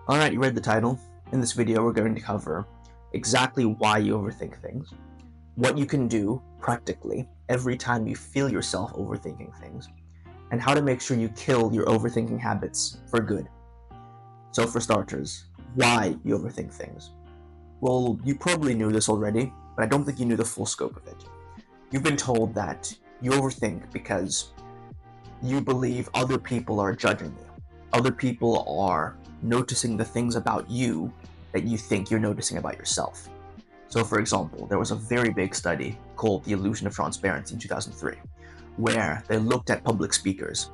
Alright, you read the title. In this video, we're going to cover exactly why you overthink things, what you can do practically every time you feel yourself overthinking things, and how to make sure you kill your overthinking habits for good. So for starters, why you overthink things? Well, you probably knew this already, but I don't think you knew the full scope of it. You've been told that you overthink because you believe other people are judging you. Other people are noticing the things about you that you think you're noticing about yourself. So for example, there was a very big study called The Illusion of Transparency in 2003, where they looked at public speakers.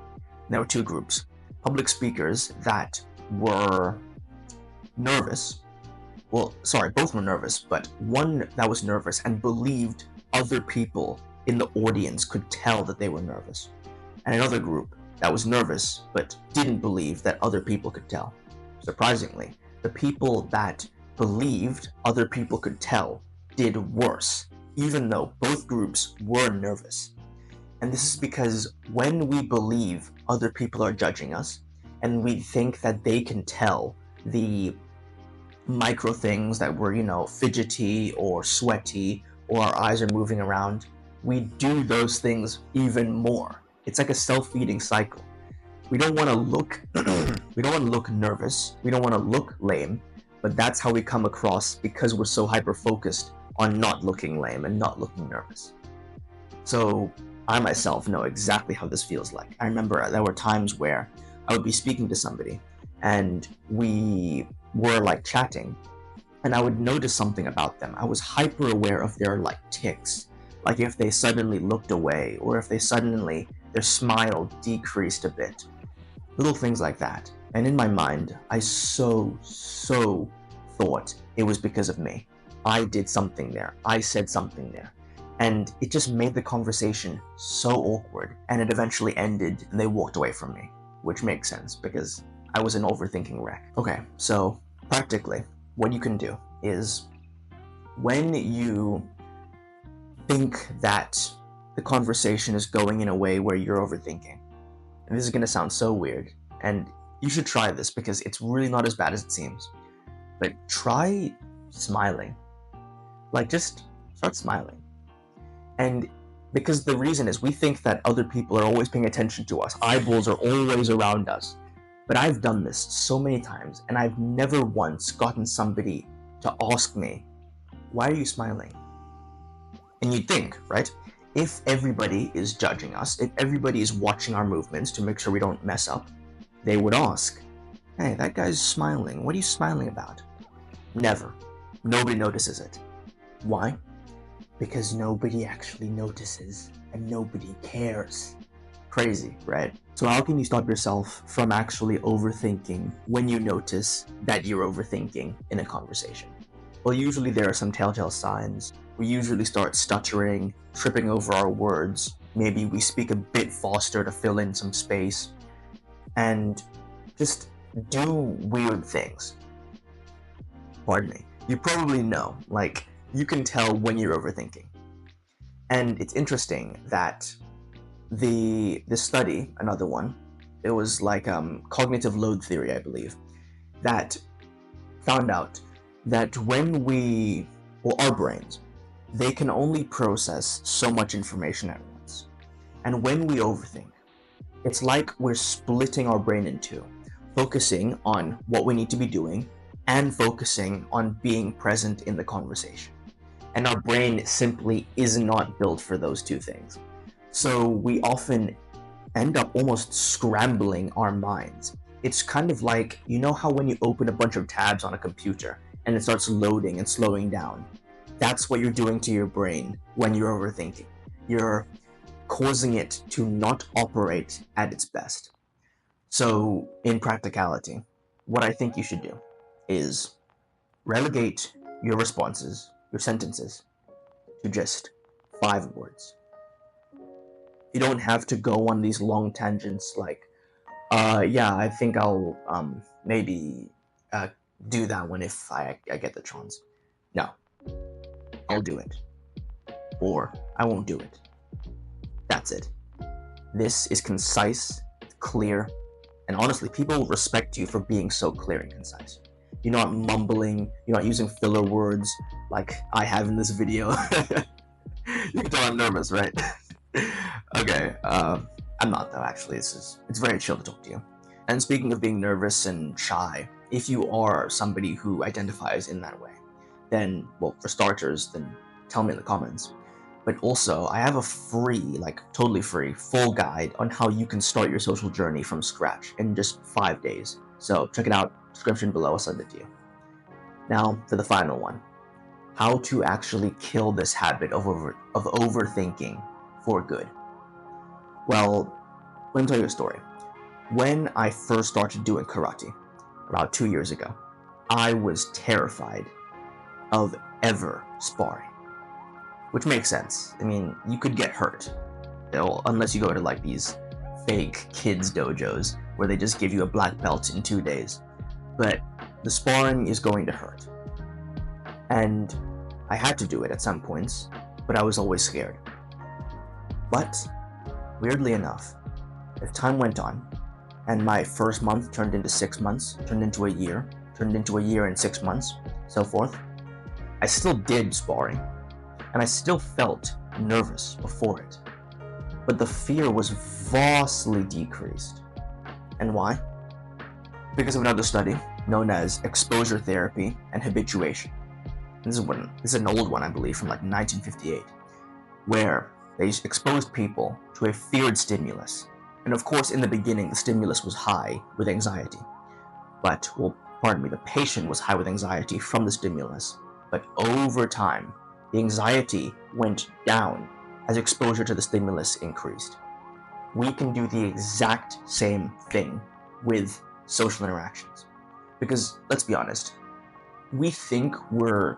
There were two groups. Public speakers that were nervous. Well, sorry, both were nervous, but one that was nervous and believed other people in the audience could tell that they were nervous. And another group that was nervous but didn't believe that other people could tell. Surprisingly, the people that believed other people could tell did worse, even though both groups were nervous. And this is because when we believe other people are judging us, and we think that they can tell the micro things that we're, fidgety or sweaty, or our eyes are moving around, we do those things even more. It's like a self-feeding cycle. We don't want to look we don't want to look nervous, we don't want to look lame, but that's how we come across because we're so hyper-focused on not looking lame and not looking nervous. So I myself know exactly how this feels like. I remember there were times where I would be speaking to somebody and we were like chatting, and I would notice something about them. I was hyper aware of their like tics, like if they suddenly looked away or if their smile decreased a bit, little things like that. And in my mind, I so thought it was because of me. I did something there, I said something there, and it just made the conversation so awkward, and it eventually ended and they walked away from me, which makes sense because I was an overthinking wreck. Okay, so practically what you can do is when you think that the conversation is going in a way where you're overthinking, and this is going to sound so weird, and you should try this because it's really not as bad as it seems, but try smiling. Like, just start smiling. And because the reason is we think that other people are always paying attention to us, eyeballs are always around us. But I've done this so many times, and I've never once gotten somebody to ask me, why are you smiling? And you'd think, right? If everybody is judging us, if everybody is watching our movements to make sure we don't mess up, they would ask, hey, that guy's smiling. What are you smiling about? Never. Nobody notices it. Why? Because nobody actually notices, and nobody cares. Crazy, right? So how can you stop yourself from actually overthinking when you notice that you're overthinking in a conversation? Well, usually there are some telltale signs. We usually start stuttering, tripping over our words. Maybe we speak a bit faster to fill in some space, and just do weird things. Pardon me. You probably know, like, you can tell when you're overthinking. And it's interesting that the study, another one, it was like cognitive load theory, I believe, that found out that our brains, they can only process so much information at once. And when we overthink, it's like we're splitting our brain in two, focusing on what we need to be doing and focusing on being present in the conversation. And our brain simply is not built for those two things. So we often end up almost scrambling our minds. It's kind of like, you know how when you open a bunch of tabs on a computer and it starts loading and slowing down? That's what you're doing to your brain when you're overthinking. You're causing it to not operate at its best. So in practicality, what I think you should do is relegate your responses, your sentences, to just 5 words. You don't have to go on these long tangents like, yeah, I think I'll maybe do that one if I get the chance. No, I'll do it. Or I won't do it. That's it. This is concise, clear, And honestly, people respect you for being so clear and concise. You're not mumbling, you're not using filler words like I have in this video. You can tell I'm nervous, right? Okay, I'm not though, actually. It's very chill to talk to you. And speaking of being nervous and shy, if you are somebody who identifies in that way, then, well, for starters, then tell me in the comments. But also, I have a free, like totally free, full guide on how you can start your social journey from scratch in just 5 days. So check it out, description below, I'll send it to you. Now, for the final one. How to actually kill this habit of overthinking for good. Well, let me tell you a story. When I first started doing karate, about 2 years ago, I was terrified of ever sparring. Which makes sense. I mean, you could get hurt. Unless you go to like these fake kids dojos where they just give you a black belt in 2 days. But the sparring is going to hurt. And I had to do it at some points, but I was always scared. But, weirdly enough, as time went on, and my first month turned into 6 months, turned into a year and 6 months, so forth, I still did sparring, and I still felt nervous before it. But the fear was vastly decreased. And why? Because of another study known as exposure therapy and habituation. This is an old one, I believe, from like 1958, where they exposed people to a feared stimulus. And of course, in the beginning, the stimulus was high with anxiety. But, well, pardon me, the patient was high with anxiety from the stimulus. But over time, the anxiety went down as exposure to the stimulus increased. We can do the exact same thing with social interactions. Because, let's be honest, we think we're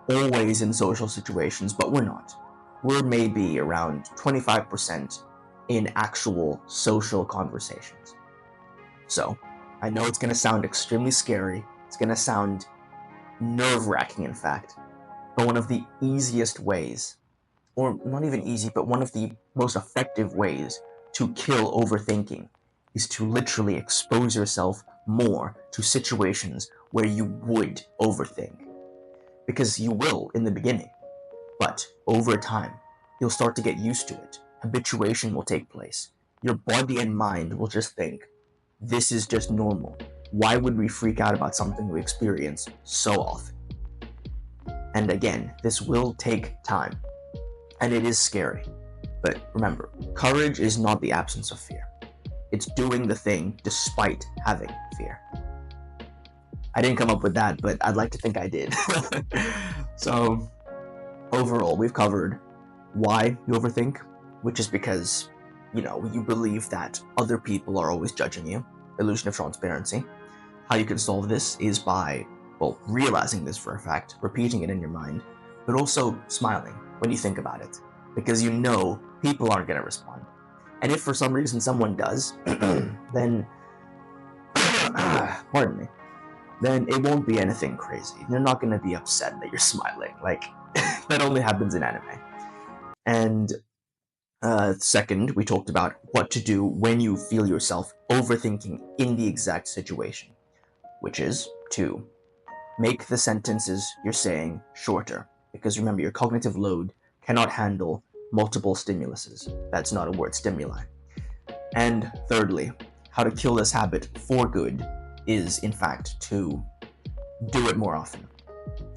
always in social situations, but we're not. We're maybe around 25% in actual social conversations. So, I know it's going to sound extremely scary, it's going to sound nerve-wracking in fact, but one of the easiest ways, or not even easy, but one of the most effective ways to kill overthinking is to literally expose yourself more to situations where you would overthink. Because you will in the beginning, but over time, you'll start to get used to it. Habituation will take place. Your body and mind will just think, this is just normal. Why would we freak out about something we experience so often? And again, this will take time, and it is scary. But remember, courage is not the absence of fear. It's doing the thing despite having fear. I didn't come up with that, but I'd like to think I did. So, overall, we've covered why you overthink, which is because, you believe that other people are always judging you. Illusion of transparency. How you can solve this is by, well, realizing this for a fact, repeating it in your mind, but also smiling when you think about it, because you know people aren't going to respond. And if for some reason someone does, then, pardon me, then it won't be anything crazy. They're not going to be upset that you're smiling. Like, that only happens in anime. And second, we talked about what to do when you feel yourself overthinking in the exact situation, which is to make the sentences you're saying shorter. Because remember, your cognitive load cannot handle multiple stimuluses. That's not a word, stimuli. And thirdly, how to kill this habit for good is, in fact, to do it more often.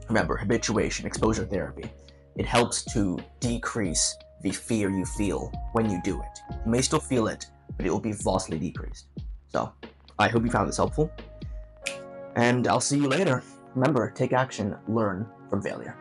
Remember, habituation, exposure therapy, it helps to decrease the fear you feel when you do it. You may still feel it, but it will be vastly decreased. So, I hope you found this helpful, and I'll see you later. Remember, take action, learn from failure.